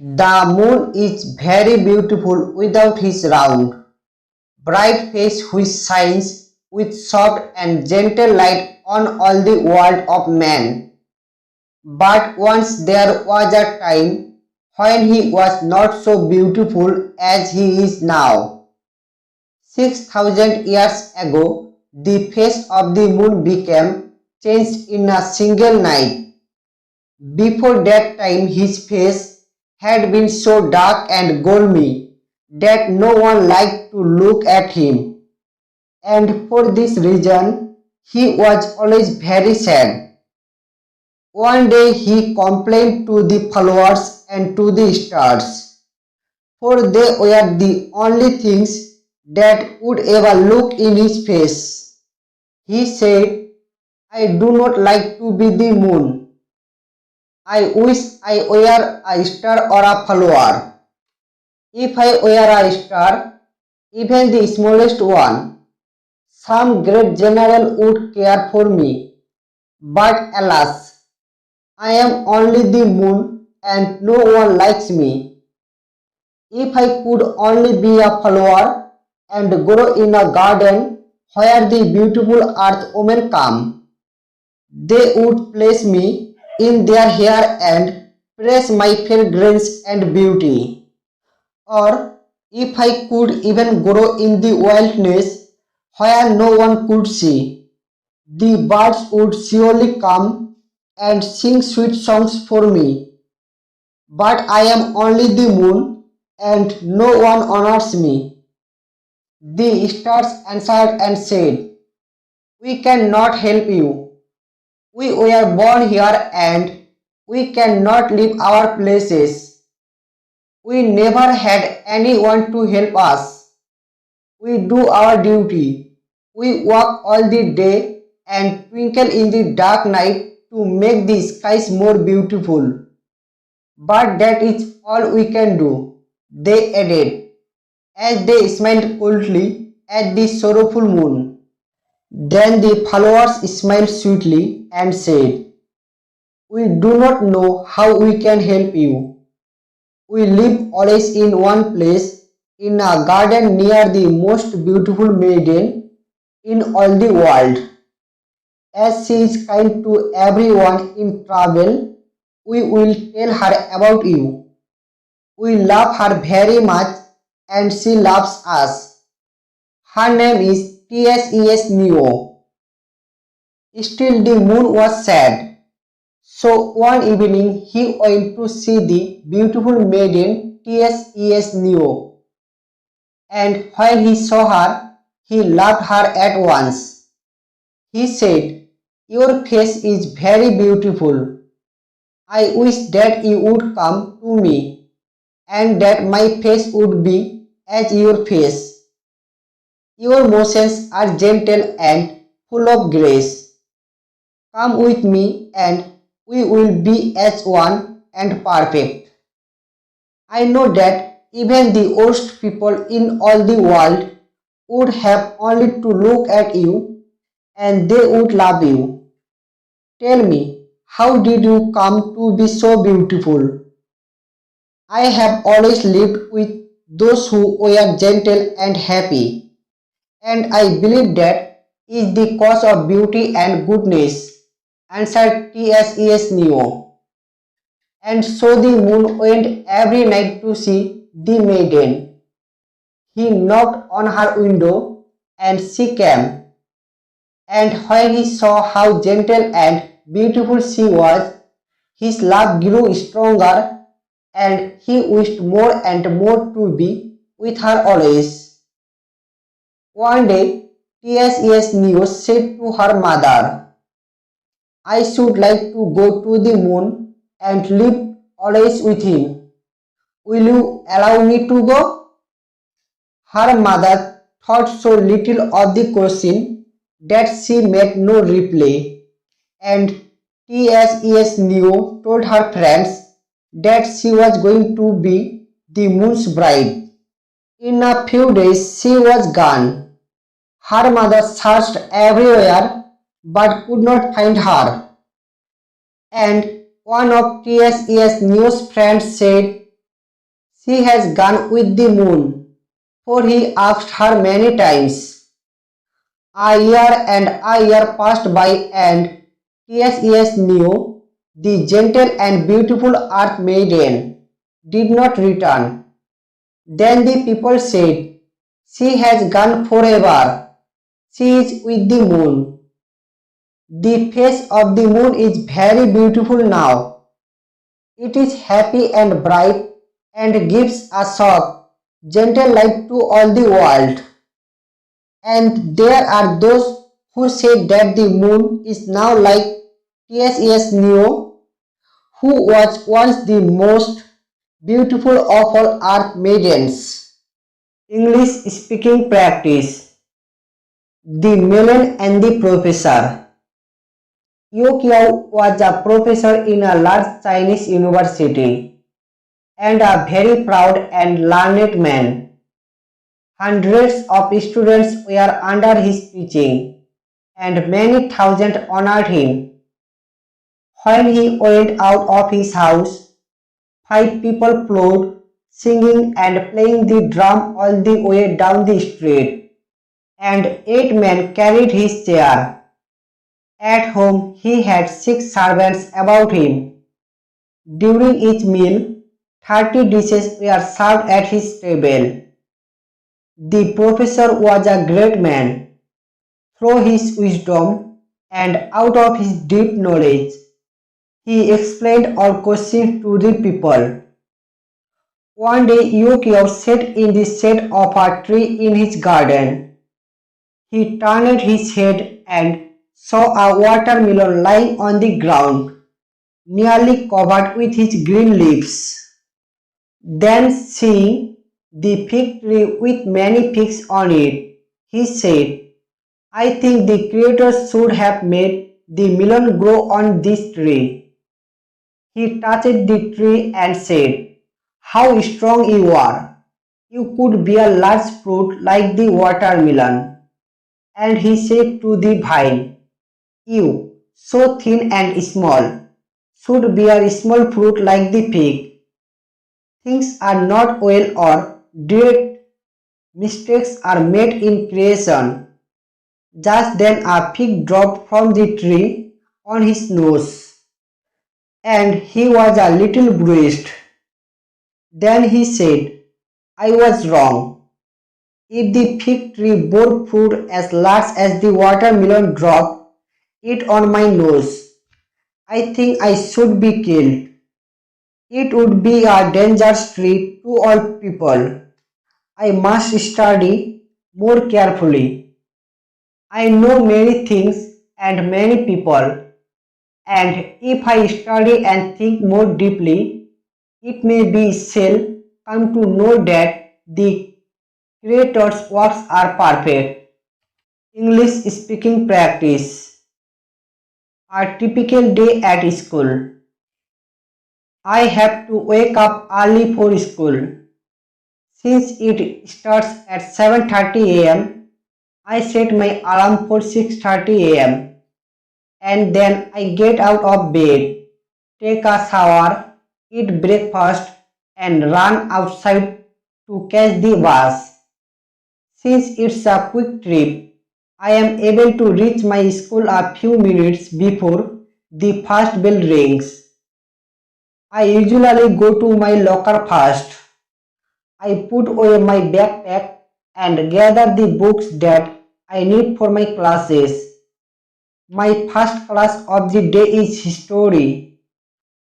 The moon is very beautiful without his round, bright face which shines with soft and gentle light on all the world of man. But once there was a time when he was not so beautiful as he is now. 6,000 years ago, the face of the moon became changed in a single night. Before that time, his face had been so dark and gloomy that no one liked to look at him, and for this reason, he was always very sad. One day he complained to the flowers and to the stars, for they were the only things that would ever look in his face. He said, I do not like to be the moon. I wish I were a star or a flower. If I were a star, even the smallest one, some great general would care for me. But alas, I am only the moon and no one likes me. If I could only be a flower and grow in a garden where the beautiful earth women come, they would place me in their hair and praise my fragrance and beauty. Or if I could even grow in the wilderness where no one could see, the birds would surely come and sing sweet songs for me. But I am only the moon and no one honors me. The stars answered and said, we cannot help you. We were born here and we cannot leave our places. We never had anyone to help us. We do our duty. We work all the day and twinkle in the dark night to make the skies more beautiful. But that is all we can do, they added, as they smiled coldly at the sorrowful moon. Then the followers smiled sweetly and said, we do not know how we can help you. We live always in one place, in a garden near the most beautiful maiden in all the world. As she is kind to everyone in trouble, we will tell her about you. We love her very much and she loves us. Her name is TSES Neo. Still the moon was sad. So one evening he went to see the beautiful maiden TSES Neo. And when he saw her, he loved her at once. He said, your face is very beautiful. I wish that you would come to me and that my face would be as your face. Your motions are gentle and full of grace. Come with me and we will be as one and perfect. I know that even the worst people in all the world would have only to look at you and they would love you. Tell me, how did you come to be so beautiful? I have always lived with those who were gentle and happy, and I believe that is the cause of beauty and goodness, answered TSES Neo. And so the moon went every night to see the maiden. He knocked on her window and she came. And when he saw how gentle and beautiful she was, his love grew stronger and he wished more and more to be with her always. One day, TSES Neo said to her mother, I should like to go to the moon and live always with him. Will you allow me to go? Her mother thought so little of the question that she made no reply, and TSES Neo told her friends that she was going to be the moon's bride. In a few days she was gone. Her mother searched everywhere but could not find her. And one of TSES Neo's friends said, She has gone with the moon, for he asked her many times. A year and a year passed by, and T.S. Neo, the gentle and beautiful earth maiden, did not return. Then the people said, she has gone forever. She is with the moon. The face of the moon is very beautiful now. It is happy and bright and gives a soft, gentle light to all the world. And there are those who say that the moon is now like T.S. Neo, who was once the most beautiful of all earth maidens. English speaking practice. The Melon and the Professor. Yu Qiao was a professor in a large Chinese university and a very proud and learned man. Hundreds of students were under his teaching, and many thousands honored him. When he went out of his house, 5 people followed, singing and playing the drum all the way down the street, and 8 men carried his chair. At home, he had 6 servants about him. During each meal, 30 dishes were served at his table. The professor was a great man. Through his wisdom and out of his deep knowledge, he explained all questions to the people. One day, Yu Qiao sat in the shade of a tree in his garden. He turned his head and saw a watermelon lying on the ground, nearly covered with its green leaves. Then, seeing the fig tree with many figs on it, he said, I think the Creator should have made the melon grow on this tree. He touched the tree and said, how strong you are! You could bear large fruit like the watermelon. And he said to the vine, you, so thin and small, should bear small fruit like the fig. Things are not well or direct. Mistakes are made in creation. Just then a fig dropped from the tree on his nose, and he was a little bruised. Then he said, I was wrong. If the fig tree bore fruit as large as the watermelon dropped it on my nose, I think I should be killed. It would be a dangerous tree to all people. I must study more carefully. I know many things and many people, and if I study and think more deeply, it may be shall come to know that the Creator's works are perfect. English speaking practice. A typical day at school. I have to wake up early for school. Since it starts at 7:30 a.m., I set my alarm for 6:30 a.m. and then I get out of bed, take a shower, eat breakfast and run outside to catch the bus. Since it's a quick trip, I am able to reach my school a few minutes before the first bell rings. I usually go to my locker first. I put away my backpack and gather the books that I need for my classes. My first class of the day is history.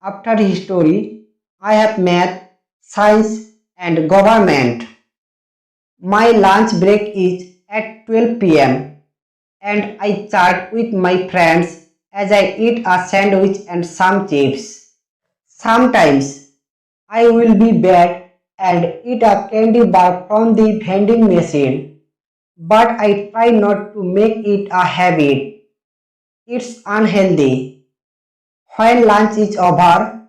After history, I have math, science and government. My lunch break is at 12 p.m. and I chat with my friends as I eat a sandwich and some chips. Sometimes I will be bad and eat a candy bar from the vending machine, but I try not to make it a habit. It's unhealthy. When lunch is over,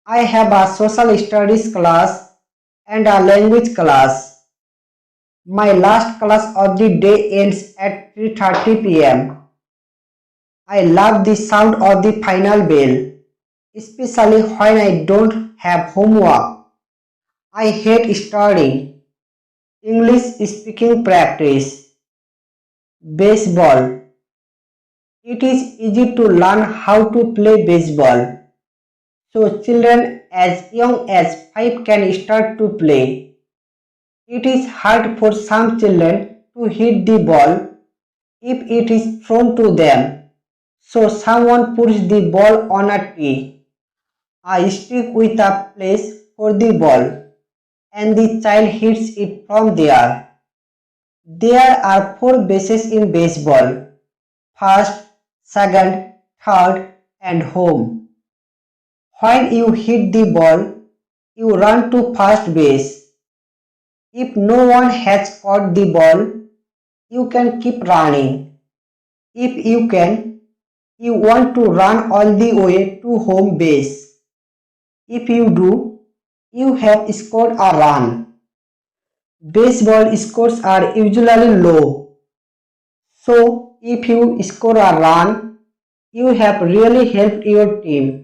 I have a social studies class and a language class. My last class of the day ends at 3:30 p.m. I love the sound of the final bell, especially when I don't have homework. I hate studying. English speaking practice. Baseball. It is easy to learn how to play baseball. So children as young as 5 can start to play. It is hard for some children to hit the ball if it is thrown to them. So someone puts the ball on a tee. I stick with a place for the ball and the child hits it from there. There are 4 bases in baseball: first, second, third, and home. When you hit the ball, you run to first base. If no one has caught the ball, you can keep running. If you want to run all the way to home base. If you do, you have scored a run. Baseball scores are usually low. So if you score a run, you have really helped your team.